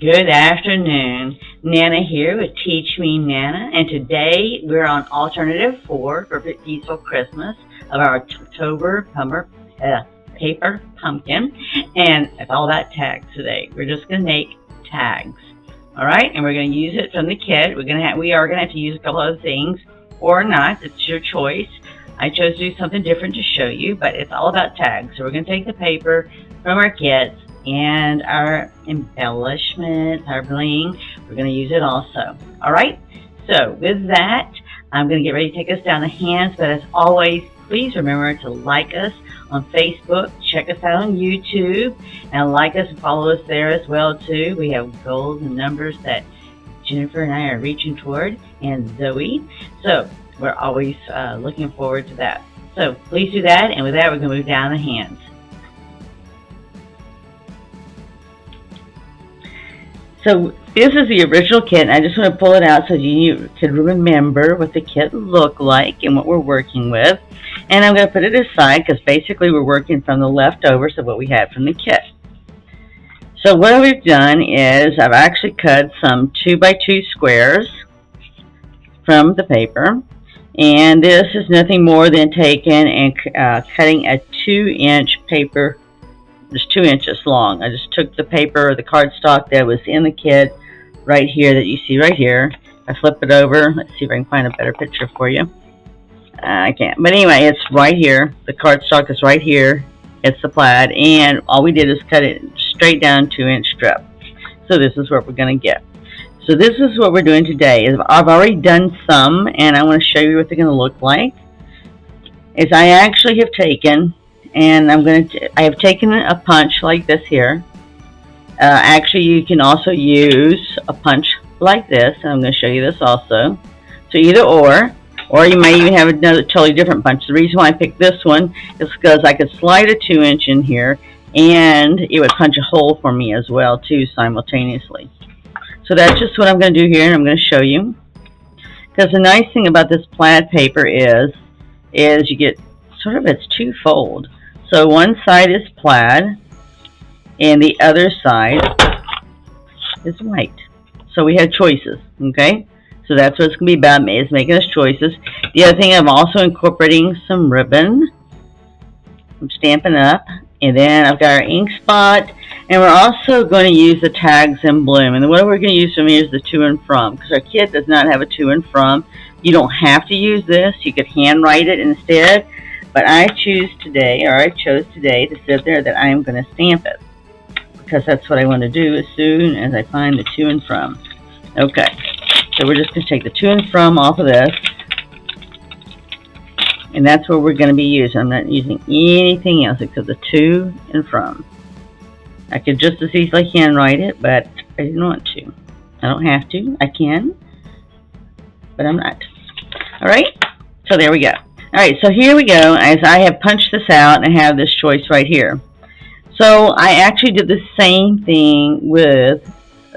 Good afternoon. Nana here with Teach Me Nana, and today we're on alternative 4 for Peaceful Christmas of our October paper pumpkin, and it's all about tags today. We're just going to make tags, all right? And we're going to use it from the kit. We are going to have to use a couple other things or not. It's your choice. I chose to do something different to show you, but it's all about tags. So we're going to take the paper from our kits and our embellishment, our bling. We're going to use it also. All right. So with that, I'm going to get ready to take us down the hands. But as always, please remember to like us on Facebook, check us out on YouTube, and like us and follow us there as well too. We have goals and numbers that Jennifer and I are reaching toward, and Zoe. So we're always looking forward to that. So please do that. And with that, we're going to move down the hands. So this is the original kit, and I just want to pull it out so you can remember what the kit looked like and what we're working with. And I'm going to put it aside because basically we're working from the leftovers of what we had from the kit. So what we've done is I've actually cut some 2x2 squares from the paper. And this is nothing more than taking and cutting a 2-inch paper, just 2 inches long. I just took the paper, the cardstock that was in the kit right here that you see right here. I flip it over. Let's see if I can find a better picture for you. I can't. But anyway, it's right here. The cardstock is right here. It's the plaid. And all we did is cut it straight down 2-inch strip. So this is what we're going to get. So this is what we're doing today. I've already done some, and I want to show you what they're going to look like. I actually have taken, and I have taken a punch like this here. Actually, you can also use a punch like this, and I'm going to show you this also. So either or you might even have another totally different punch. The reason why I picked this one is because I could slide a 2-inch in here, and it would punch a hole for me as well too simultaneously. So that's just what I'm going to do here, and I'm going to show you. Because the nice thing about this plaid paper is you get sort of it's twofold. So one side is plaid, and the other side is white. So we have choices, okay? So that's what it's going to be about, is making us choices. The other thing, I'm also incorporating some ribbon. I'm Stampin' Up. And then I've got our ink spot. And we're also going to use the tags in bloom. And what we're going to use from here is the to and from, because our kit does not have a to and from. You don't have to use this. You could handwrite it instead. But I chose today to sit there that I am going to stamp it, because that's what I want to do as soon as I find the to and from. Okay, so we're just going to take the to and from off of this. And that's what we're going to be using. I'm not using anything else except the to and from. I could just as easily handwrite it, but I didn't want to. I don't have to. I can, but I'm not. All right, so there we go. All right, so here we go. As I have punched this out and I have this choice right here. So I actually did the same thing with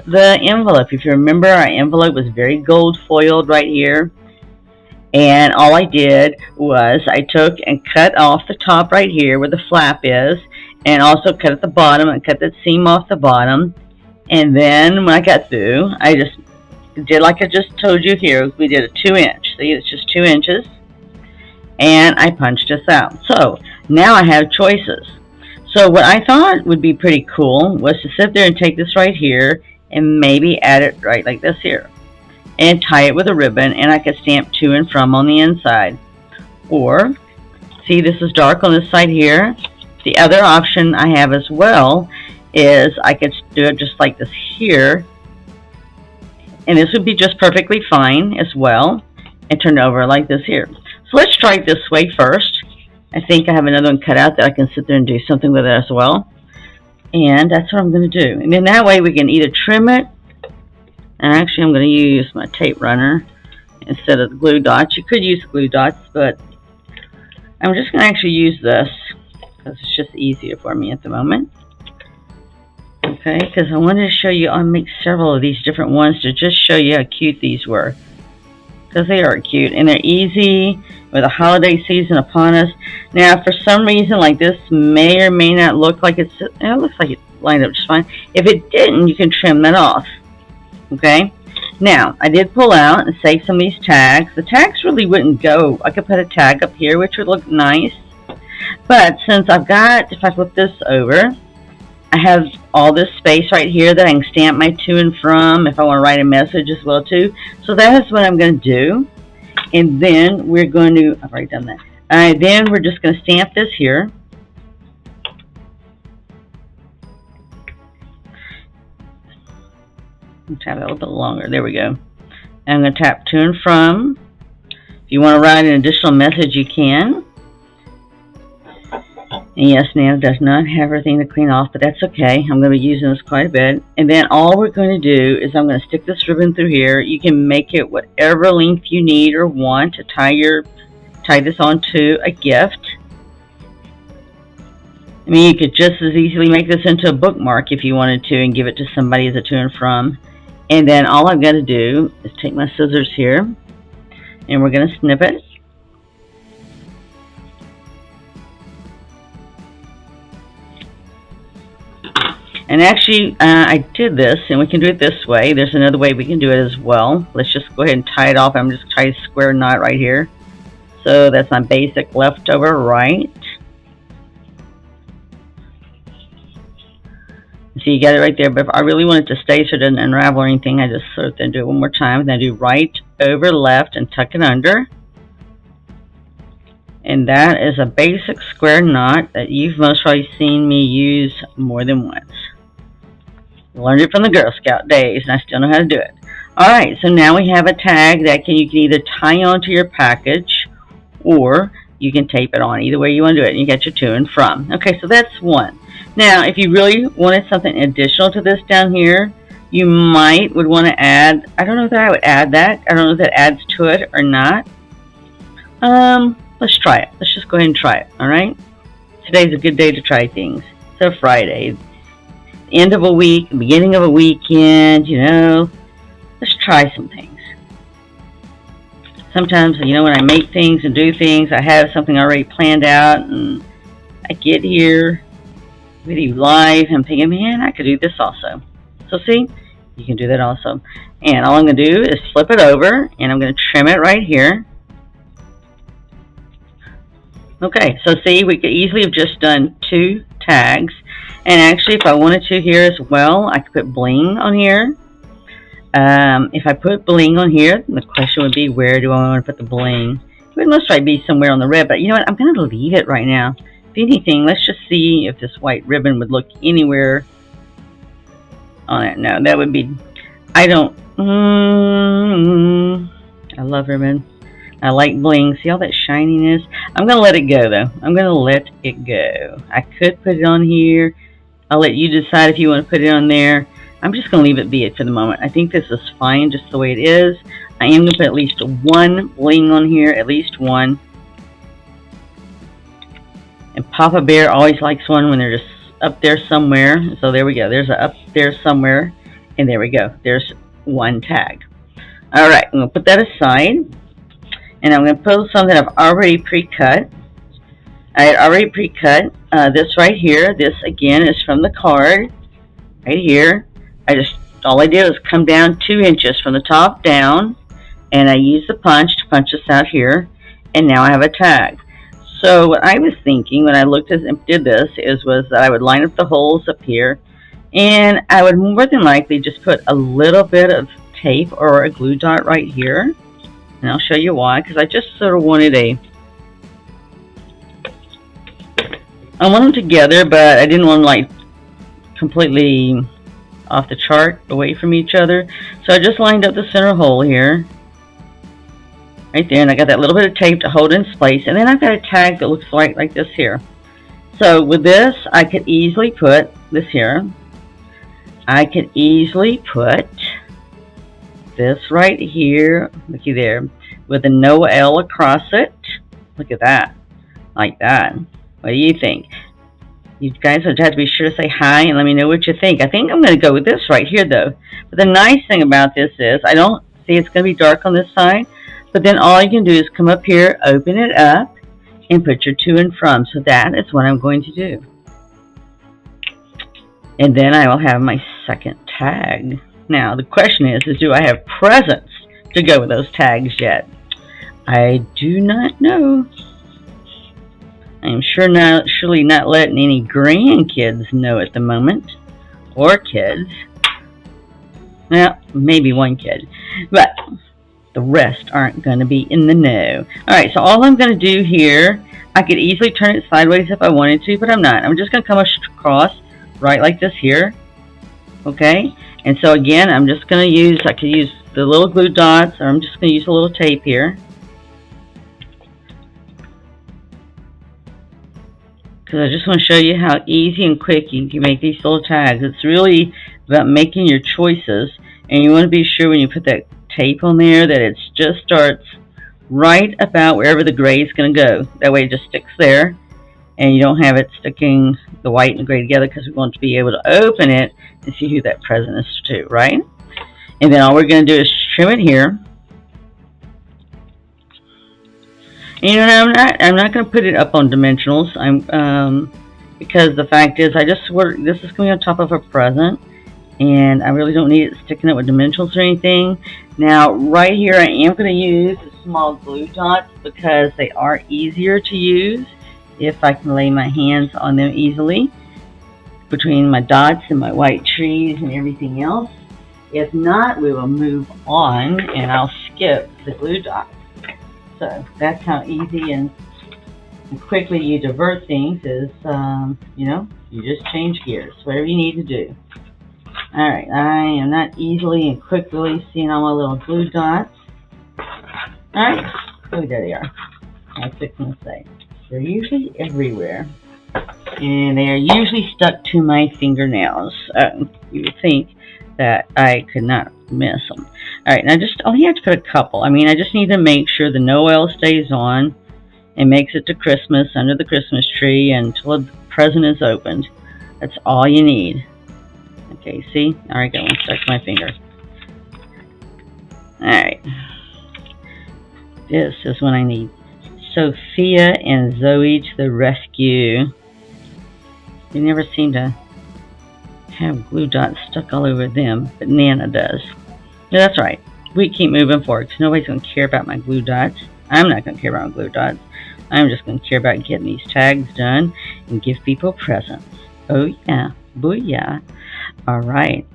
the envelope. If you remember, our envelope was very gold foiled right here. And all I did was I took and cut off the top right here where the flap is, and also cut at the bottom and cut that seam off the bottom. And then when I got through, I just did like I just told you here. We did a 2-inch. See, it's just 2 inches. And I punched this out. So now I have choices. So what I thought would be pretty cool was to sit there and take this right here and maybe add it right like this here, and tie it with a ribbon, and I could stamp to and from on the inside. Or, see, this is dark on this side here. The other option I have as well is I could do it just like this here, and this would be just perfectly fine as well, and turn over like this here. So let's try it this way first. I think I have another one cut out that I can sit there and do something with it as well. And that's what I'm going to do. And then that way we can either trim it, and actually I'm going to use my tape runner instead of the glue dots. You could use glue dots, but I'm just going to actually use this because it's just easier for me at the moment. Okay, because I wanted to show you, I'll make several of these different ones to just show you how cute these were. because they are cute and they're easy with the holiday season upon us. Now, for some reason, like this may or may not look like it looks like it lined up just fine. If it didn't, you can trim that off. Okay. Now, I did pull out and save some of these tags. The tags really wouldn't go. I could put a tag up here, which would look nice. But since I've got, if I flip this over, I have all this space right here that I can stamp my to and from if I want to write a message as well too. So that is what I'm going to do. And then we're going to, I've already done that. Then we're just going to stamp this here. Tap it a little bit longer. There we go. I'm going to tap to and from. If you want to write an additional message, you can. And yes, Nana does not have everything to clean off, but that's okay. I'm going to be using this quite a bit. And then all we're going to do is I'm going to stick this ribbon through here. You can make it whatever length you need or want to tie this onto a gift. I mean, you could just as easily make this into a bookmark if you wanted to and give it to somebody as a to and from. And then all I've got to do is take my scissors here and we're going to snip it. And actually, I did this, and we can do it this way. There's another way we can do it as well. Let's just go ahead and tie it off. I'm just trying to square knot right here. So that's my basic leftover right. So you got it right there. But if I really want it to stay so it doesn't unravel or anything, I just sort of then do it one more time. And then I do right over left and tuck it under. And that is a basic square knot that you've most probably seen me use more than once. Learned it from the Girl Scout days, and I still know how to do it. Alright, so now we have a tag that you can either tie onto your package, or you can tape it on. Either way you want to do it, and you got your to and from. Okay, so that's one. Now, if you really wanted something additional to this down here, you would want to add, I don't know that I would add that. I don't know if that adds to it or not. Let's try it. Let's just go ahead and try it, alright? Today's a good day to try things. It's a Friday. End of a week, beginning of a weekend, you know. Let's try some things. Sometimes, you know, when I make things and do things, I have something already planned out, and I get here with you live, and I'm thinking, man, I could do this also. So see, you can do that also. And all I'm going to do is flip it over, and I'm going to trim it right here. Okay, so see, we could easily have just done 2 tags. And actually, if I wanted to here as well, I could put bling on here. If I put bling on here, the question would be, where do I want to put the bling? It would most likely be somewhere on the red, but you know what? I'm going to leave it right now. If anything, let's just see if this white ribbon would look anywhere on it. No, that would be, I love ribbon. I like bling. See all that shininess? I'm going to let it go, though. I'm going to let it go. I could put it on here. I'll let you decide if you want to put it on there. I'm just going to leave it be it for the moment. I think this is fine just the way it is. I am going to put at least 1 bling on here. At least 1. And Papa Bear always likes one when they're just up there somewhere. So there we go. There's a up there somewhere. And there we go. There's 1 tag. Alright, I'm going to put that aside. And I'm going to put something I've already pre-cut. I had already pre-cut this right here. This, again, is from the card. Right here. All I did was come down 2 inches from the top down. And I used the punch to punch this out here. And now I have a tag. So what I was thinking when I looked at and did this was that I would line up the holes up here. And I would more than likely just put a little bit of tape or a glue dot right here. And I'll show you why, because I just sort of wanted I want them together, but I didn't want them like completely off the chart away from each other. So I just lined up the center hole here. Right there, and I got that little bit of tape to hold it in place. And then I've got a tag that looks like this here. So with this, I could easily put this here. I could easily put this right here, looky there, with a no L across it. Look at that, like that. What do you think? You guys would have to be sure to say hi and let me know what you think. I think I'm going to go with this right here, though. But the nice thing about this is, I don't see it's going to be dark on this side, But then all you can do is come up here, open it up, and put your to and from. So that is what I'm going to do. And then I will have my second tag. Now the question is do I have presents to go with those tags yet? I do not know. I'm surely not letting any grandkids know at the moment, or kids. Well, maybe one kid, but the rest aren't going to be in the know. Alright, so all I'm going to do here, I could easily turn it sideways if I wanted to, but I'm not. I'm just going to come across right like this here. Okay, and so again, I'm just going to use, I could use the little glue dots, or I'm just going to use a little tape here. Because I just want to show you how easy and quick you can make these little tags. It's really about making your choices, and you want to be sure when you put that tape on there that it just starts right about wherever the gray is going to go. That way it just sticks there, and you don't have it sticking the white and the gray together, because we want to be able to open it and see who that present is to, right? And then all we're going to do is trim it here. And you know, I'm not going to put it up on dimensionals. Because the fact is, this is going on top of a present, and I really don't need it sticking up with dimensionals or anything. Now, right here, I am going to use the small glue dots because they are easier to use if I can lay my hands on them easily between my dots and my white trees and everything else. If not, we will move on, and I'll skip the glue dots. So that's how easy and quickly you divert things is, you know, you just change gears, whatever you need to do. Alright, I am not easily and quickly seeing all my little glue dots. Alright, oh, there they are. I was fixing to say. They're usually everywhere, and they are usually stuck to my fingernails. You would think that I could not miss them. Alright, now I only have to put a couple. I mean, I just need to make sure the Noel stays on and makes it to Christmas under the Christmas tree until the present is opened. That's all you need. Okay, see? Alright, got one stuck to my finger. Alright. This is when I need Sophia and Zoe to the rescue. They never seem to have glue dots stuck all over them, but Nana does. No, that's right. We keep moving forward because nobody's going to care about my glue dots. I'm not going to care about my glue dots. I'm just going to care about getting these tags done and give people presents. Oh yeah, booyah. Alright.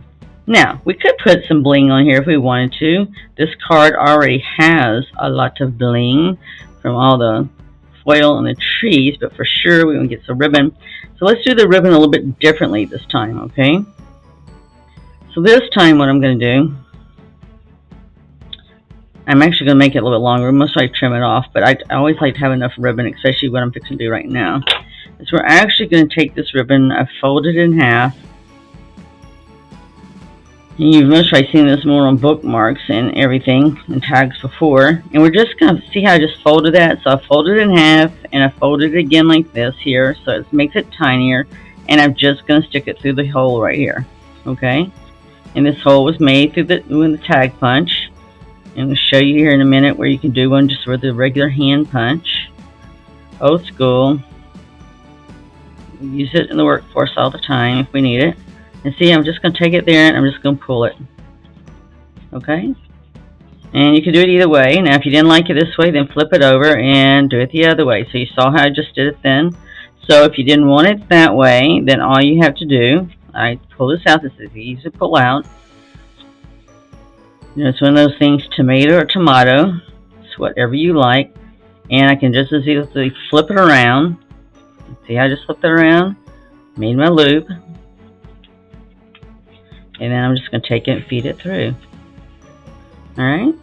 Now, we could put some bling on here if we wanted to. This card already has a lot of bling from all the foil and the trees, but for sure we're going to get some ribbon. So let's do the ribbon a little bit differently this time, okay? So this time what I'm going to do, I'm actually going to make it a little bit longer. Most I trim it off, but I always like to have enough ribbon, especially what I'm fixing to do right now. So we're actually going to take this ribbon, I've folded it in half. And you've most probably seen this more on bookmarks and everything and tags before. And we're just going to see how I just folded that. So I folded it in half, and I folded it again like this here, so it makes it tinier. And I'm just going to stick it through the hole right here, okay? And this hole was made through the tag punch. And we'll show you here in a minute where you can do one just with a regular hand punch. Old school. We use it in the workforce all the time if we need it. And see, I'm just going to take it there and I'm just going to pull it. Okay? And you can do it either way. Now, if you didn't like it this way, then flip it over and do it the other way. So you saw how I just did it then. So if you didn't want it that way, then all you have to do, I pull this out. This is easy to pull out. You know, it's one of those things, tomato or tomato. It's whatever you like. And I can just as easily flip it around. See how I just flipped it around? Made my loop. And then I'm just going to take it and feed it through. Alright?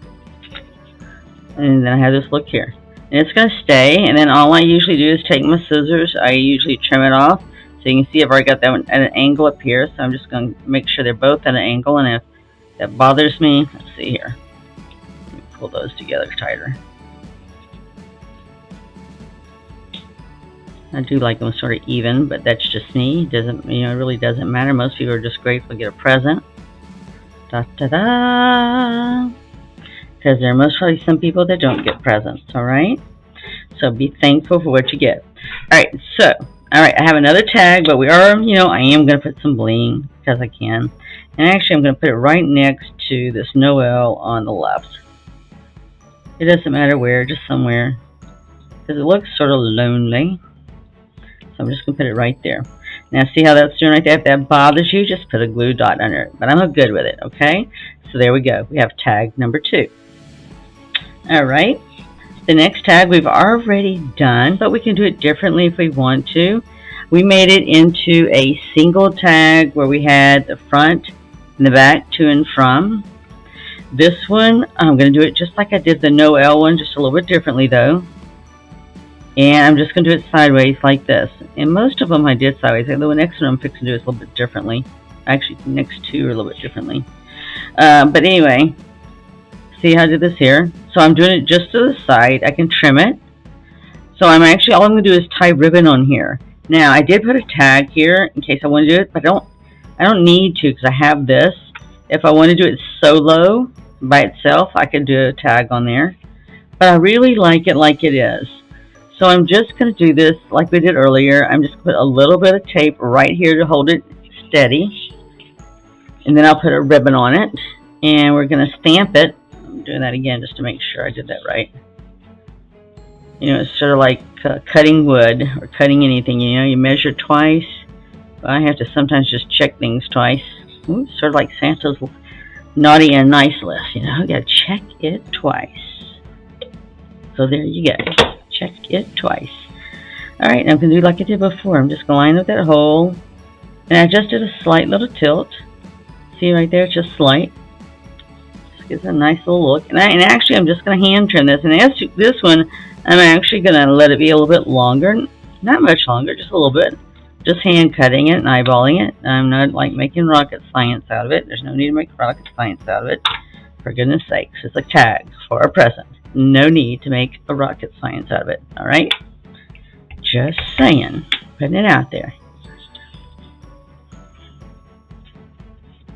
And then I have this look here. And it's going to stay. And then all I usually do is take my scissors. I usually trim it off. So you can see I've already got that one at an angle up here. So I'm just going to make sure they're both at an angle. And if that bothers me, let's see here. Let me pull those together tighter. I do like them sort of even, but that's just me. It really doesn't matter. Most people are just grateful to get a present. Da da da. because there are most probably some people that don't get presents, alright? So be thankful for what you get. Alright, so, alright, I have another tag, but we are, I am going to put some bling, because I can. And actually, I'm going to put it right next to this Noel on the left. It doesn't matter where, just somewhere, because it looks sort of lonely. So I'm just going to put it right there. Now see how that's doing right there? If that bothers you, just put a glue dot under it. But I'm good with it, okay? So there we go. We have tag number 2. Alright. The next tag we've already done, but we can do it differently if we want to. We made it into a single tag where we had the front and the back to and from. This one, I'm going to do it just like I did the Noel one, just a little bit differently though. And I'm just going to do it sideways like this. And most of them I did sideways. The next one I'm fixing to do is a little bit differently. Actually, the next 2 are a little bit differently. But anyway, see how I did this here? So I'm doing it just to the side. I can trim it. So all I'm going to do is tie ribbon on here. Now, I did put a tag here in case I want to do it, but I don't need to because I have this. If I want to do it solo by itself, I could do a tag on there. But I really like it like it is. So I'm just going to do this like we did earlier. I'm just going to put a little bit of tape right here to hold it steady. And then I'll put a ribbon on it. And we're going to stamp it. I'm doing that again just to make sure I did that right. It's sort of like cutting wood or cutting anything. You measure twice. I have to sometimes just check things twice. Ooh, sort of like Santa's naughty and nice list. You got to check it twice. So there you go. Check it twice. Alright, I'm going to do like I did before. I'm just going to line up that hole. And I just did a slight little tilt. See right there? It's just slight. Just gives it a nice little look. And actually, I'm just going to hand trim this. And this one, I'm actually going to let it be a little bit longer. Not much longer, just a little bit. Just hand cutting it and eyeballing it. I'm not like making rocket science out of it. There's no need to make rocket science out of it. For goodness sakes, it's a tag for a present. No need to make a rocket science out of it, alright? Just saying. Putting it out there.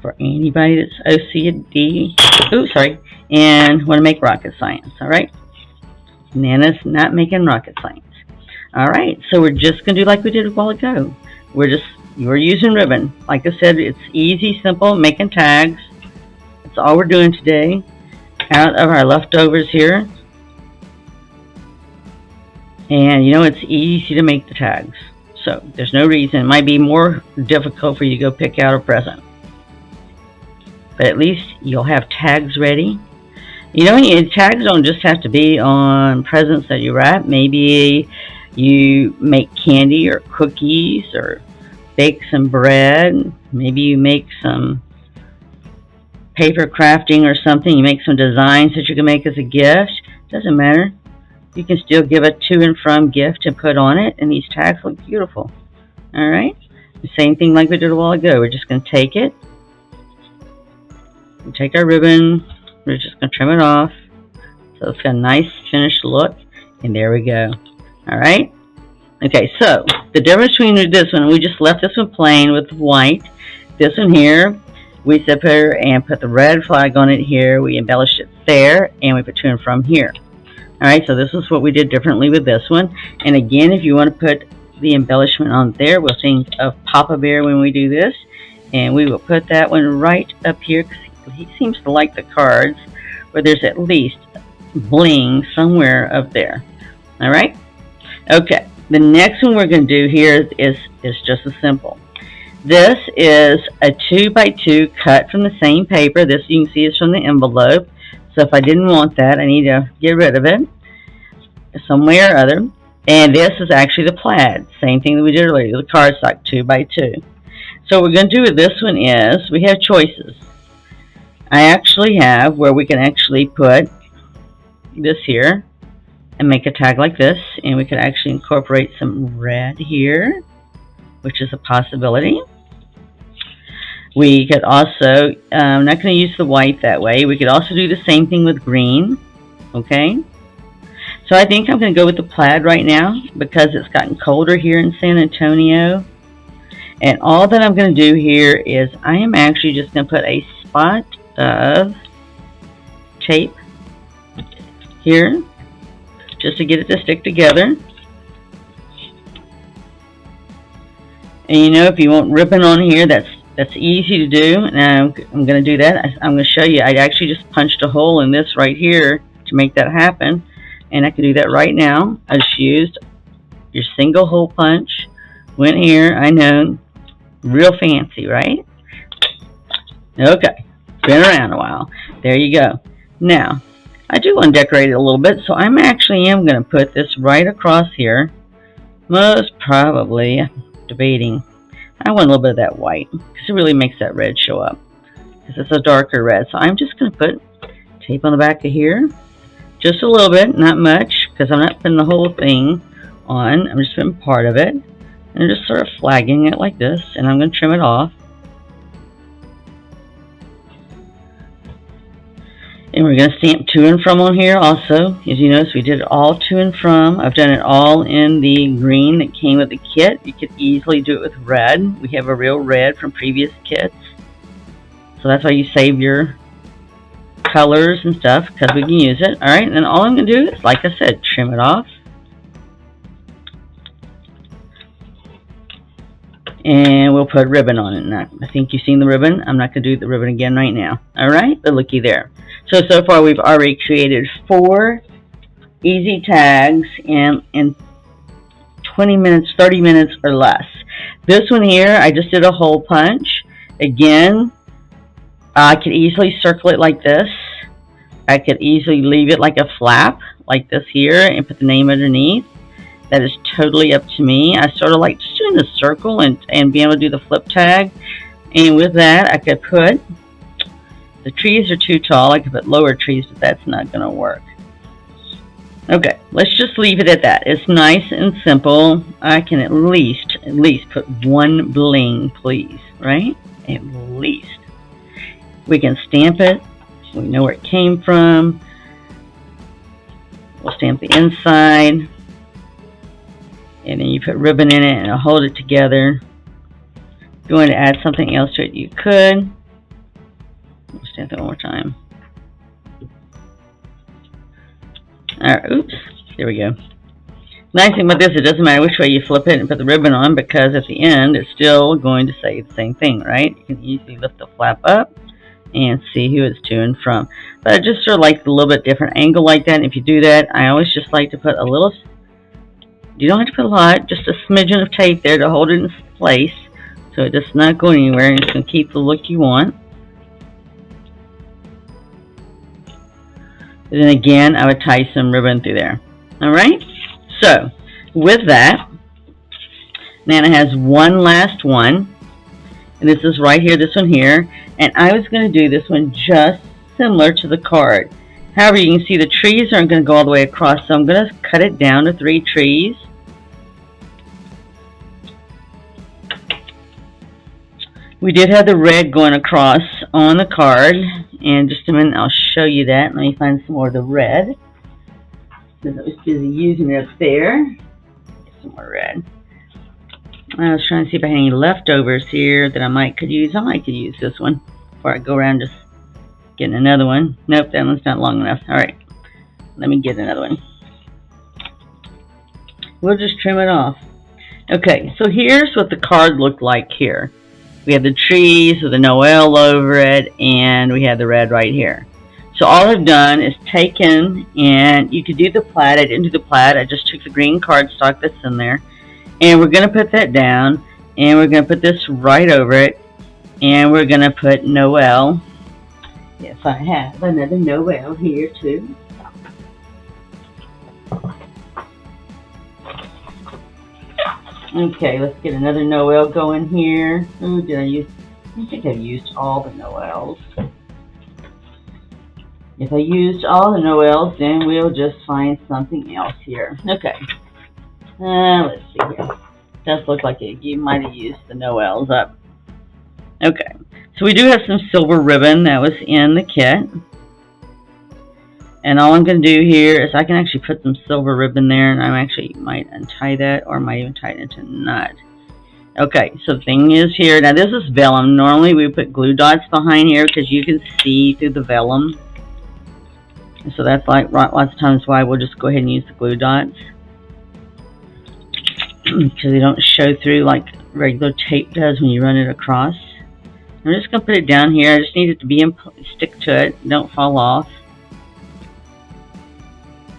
For anybody that's OCD, and want to make rocket science, alright? Nana's not making rocket science. Alright, so we're just going to do like we did a while ago. We're using ribbon. Like I said, it's easy, simple, making tags. That's all we're doing today. Out of our leftovers here. And it's easy to make the tags. So there's no reason. It might be more difficult for you to go pick out a present. But at least you'll have tags ready. Tags don't just have to be on presents that you wrap. Maybe you make candy or cookies or bake some bread. Maybe you make some paper crafting or something. You make some designs that you can make as a gift. Doesn't matter. You can still give a to and from gift and put on it, and these tags look beautiful. Alright? The same thing like we did a while ago. We're just going to take it. We'll take our ribbon. We're just going to trim it off. So it's got a nice finished look. And there we go. Alright? Okay, so the difference between this one, we just left this one plain with white. This one here, we zip her and put the red flag on it here. We embellished it there, and we put to and from here. Alright, so this is what we did differently with this one. And again, if you want to put the embellishment on there, we'll think of Papa Bear when we do this. And we will put that one right up here, because he seems to like the cards where there's at least bling somewhere up there. Alright? Okay, the next one we're going to do here is just as simple. This is a 2x2 cut from the same paper. This you can see is from the envelope. So if I didn't want that, I need to get rid of it some way or other. And this is actually the plaid. Same thing that we did earlier, the cardstock 2x2. So what we're going to do with this one is, we have choices. I actually have where we can actually put this here and make a tag like this. And we could actually incorporate some red here, which is a possibility. We could also, I'm not going to use the white that way. We could also do the same thing with green. Okay? So I think I'm going to go with the plaid right now because it's gotten colder here in San Antonio. And all that I'm going to do here is I am actually just going to put a spot of tape here just to get it to stick together. And you know, if you want ribbon on here, that's easy to do. And I'm going to do that. I'm going to show you. I actually just punched a hole in this right here to make that happen. And I can do that right now. I just used your single hole punch. Went here. I know. Real fancy, right? Okay. Been around a while. There you go. Now, I do want to decorate it a little bit. So I'm actually going to put this right across here. Most probably, debating, I want a little bit of that white because it really makes that red show up because it's a darker red. So I'm just going to put tape on the back of here, just a little bit, not much, because I'm not putting the whole thing on. I'm just putting part of it and just sort of flagging it like this, and I'm going to trim it off. And we're going to stamp to and from on here also. As you notice, we did it all to and from. I've done it all in the green that came with the kit. You could easily do it with red. We have a real red from previous kits. So that's why you save your colors and stuff, because we can use it. Alright, and then all I'm going to do is, like I said, trim it off. And we'll put ribbon on it. Now, I think you've seen the ribbon. I'm not going to do the ribbon again right now. Alright, but looky there. So far we've already created 4 easy tags in 20 minutes, 30 minutes or less. This one here, I just did a hole punch. Again, I could easily circle it like this. I could easily leave it like a flap, like this here, and put the name underneath. That is totally up to me. I sort of like just doing the circle and being able to do the flip tag. And with that, I could put, the trees are too tall. I could put lower trees, but that's not going to work. Okay, let's just leave it at that. It's nice and simple. I can at least put one bling, please, right? At least. We can stamp it. We know where it came from. We'll stamp the inside. And then you put ribbon in it and it'll hold it together. If you want to add something else to it, you could. We'll stamp it one more time. Alright, oops. There we go. Nice thing about this, it doesn't matter which way you flip it and put the ribbon on, because at the end it's still going to say the same thing, right? You can easily lift the flap up and see who it's to and from. But I just sort of like a little bit different angle like that. And if you do that, I always just like to put a little, you don't have to put a lot, just a smidgen of tape there to hold it in place so it does not go anywhere, and it's going to keep the look you want. And then again, I would tie some ribbon through there. Alright? So, with that, Nana has one last one. And this is right here, this one here. And I was going to do this one just similar to the card. However, you can see the trees aren't going to go all the way across, so I'm going to cut it down to 3 trees. We did have the red going across on the card. And just a minute, I'll show you that. Let me find some more of the red, because I was busy using it up there. Get some more red. I was trying to see if I had any leftovers here that I could use. I could use this one before I go around just getting another one. Nope, that one's not long enough. Alright, let me get another one. We'll just trim it off. Okay, so here's what the card looked like here. We have the trees with the Noel over it, and we have the red right here. So all I've done is taken, and you could do the plaid. I didn't do the plaid. I just took the green cardstock that's in there. And we're going to put that down, and we're going to put this right over it, and we're going to put Noel. Yes, I have another Noel here too. Okay, let's get another Noel going here. Oh, I think I've used all the Noels. If I used all the Noels, then we'll just find something else here. Okay. Let's see here. Does look like you might have used the Noels up. Okay. So we do have some silver ribbon that was in the kit. And all I'm going to do here is I can actually put some silver ribbon there, and I actually might untie that, or might even tie it into a knot. Okay, so the thing is here, now this is vellum. Normally we put glue dots behind here because you can see through the vellum. And so that's like lots of times why we'll just go ahead and use the glue dots. Because they don't show through like regular tape does when you run it across. I'm just going to put it down here. I just need it to be stick to it. Don't fall off.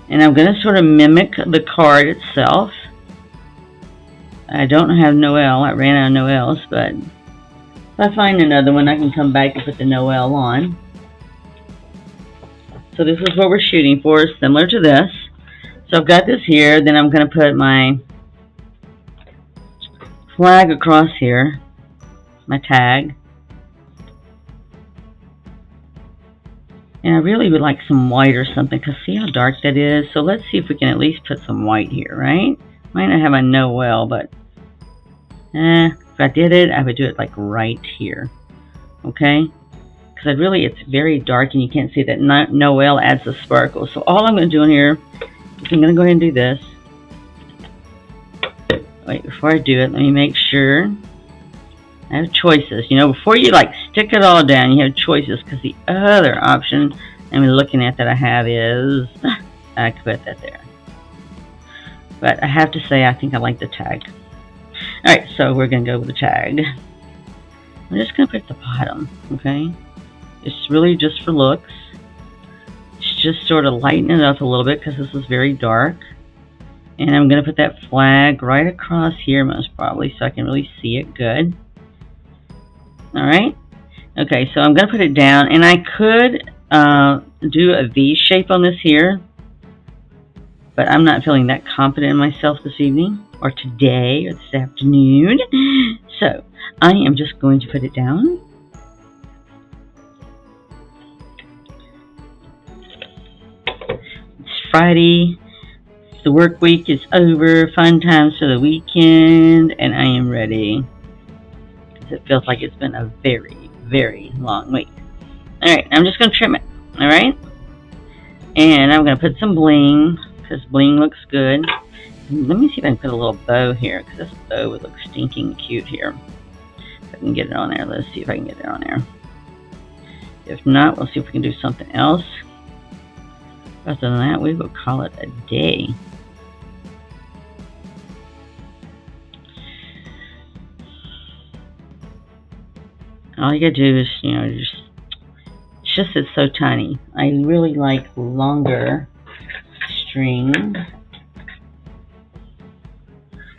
And I'm going to sort of mimic the card itself. I don't have Noel. I ran out of Noels, but if I find another one, I can come back and put the Noel on. So this is what we're shooting for, similar to this. So I've got this here. Then I'm going to put my flag across here, my tag. And I really would like some white or something, because see how dark that is? So let's see if we can at least put some white here, right? Might not have a Noel, but if I did it, I would do it like right here, okay? Because it's very dark and you can't see that Noel adds the sparkle. So all I'm going to do in here is I'm going to go ahead and do this. Wait, before I do it, let me make sure I have choices. You know, before you like stick it all down, you have choices, because the other option I'm looking at that I have is I could put that there. But I have to say, I think I like the tag. Alright, so we're going to go with the tag. I'm just going to put the bottom, okay? It's really just for looks. It's just sort of lighten it up a little bit, because this is very dark. And I'm going to put that flag right across here, most probably, so I can really see it good. Alright, okay, so I'm going to put it down, and I could do a V shape on this here, but I'm not feeling that confident in myself this evening, or today, or this afternoon, so I am just going to put it down. It's Friday, the work week is over, fun times for the weekend, and I am ready. It feels like it's been a very, very long week. Alright, I'm just going to trim it. Alright? And I'm going to put some bling, because bling looks good. Let me see if I can put a little bow here, because this bow would look stinking cute here. If I can get it on there. Let's see if I can get it on there. If not, we'll see if we can do something else. Other than that, we will call it a day. All you gotta do is, you know, it's so tiny. I really like longer string.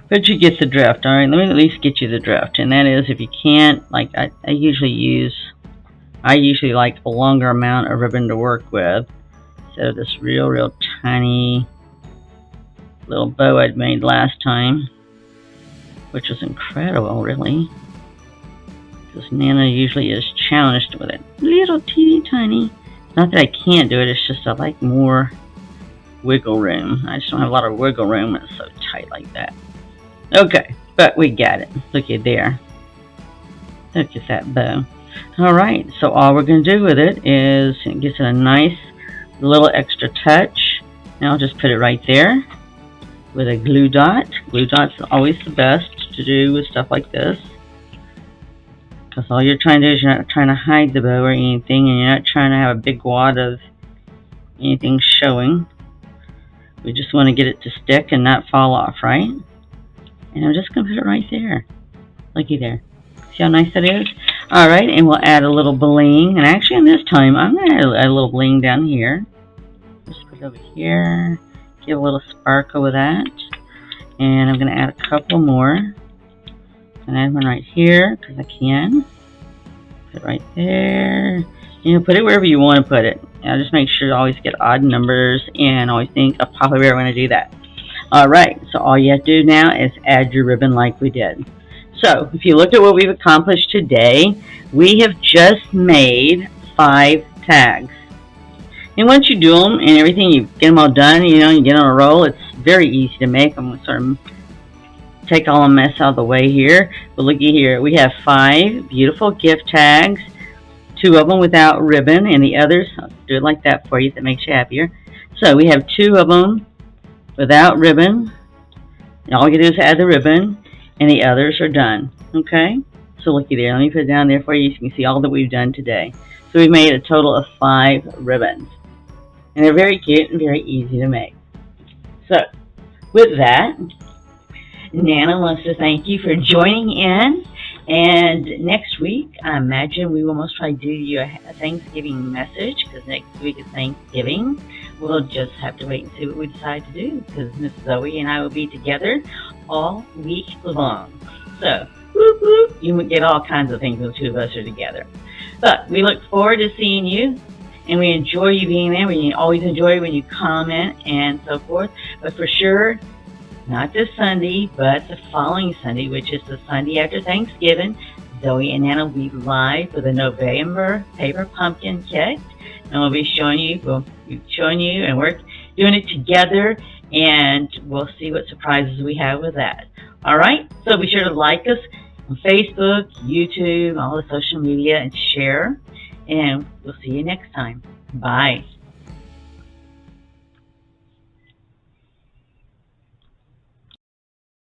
But you get the drift, alright? Let me at least get you the drift. And that is, if you can't, like, I usually like a longer amount of ribbon to work with. So this real tiny little bow I'd made last time, which was incredible, really. Because Nana usually is challenged with it. Little teeny tiny. Not that I can't do it, it's just I like more wiggle room. I just don't have a lot of wiggle room when it's so tight like that. Okay, but we got it. Look at there. Look at that bow. Alright, so all we're going to do with it is it gives it a nice little extra touch. Now I'll just put it right there with a glue dot. Glue dot's always the best to do with stuff like this. Because all you're trying to do is you're not trying to hide the bow or anything, and you're not trying to have a big wad of anything showing. We just want to get it to stick and not fall off, right? And I'm just going to put it right there. Looky there. See how nice that is? Alright, and we'll add a little bling. And actually, on this time, I'm going to add a little bling down here. Just put it over here. Give a little sparkle with that. And I'm going to add a couple more. And add one right here, because I can. Put it right there. You know, put it wherever you want to put it. I'll just make sure to always get odd numbers, and always think of Papa Bear when I do that. Alright, so all you have to do now is add your ribbon like we did. So, if you look at what we've accomplished today, we have just made 5 tags. And once you do them and everything, you get them all done, you know, you get on a roll, it's very easy to make. I'm going to sort of take all the mess out of the way here. But looky here, we have 5 beautiful gift tags, 2 of them without ribbon, and the others, I'll do it like that for you if that makes you happier. So we have 2 of them without ribbon. And all you do is add the ribbon, and the others are done. Okay? So looky there, let me put it down there for you so you can see all that we've done today. So we've made a total of 5 ribbons. And they're very cute and very easy to make. So, with that, Nana wants to thank you for joining in. And next week, I imagine we will most probably do you a Thanksgiving message because next week is Thanksgiving. We'll just have to wait and see what we decide to do because Miss Zoe and I will be together all week long. So, whoop, whoop, you will get all kinds of things when the two of us are together. But we look forward to seeing you, and we enjoy you being there. We always enjoy when you comment and so forth. But for sure, not this Sunday, but the following Sunday, which is the Sunday after Thanksgiving, Zoe and Nana will be live for the November Paper Pumpkin Kit. And we'll be showing you, and we're doing it together, and we'll see what surprises we have with that. All right? So be sure to like us on Facebook, YouTube, all the social media, and share. And we'll see you next time. Bye.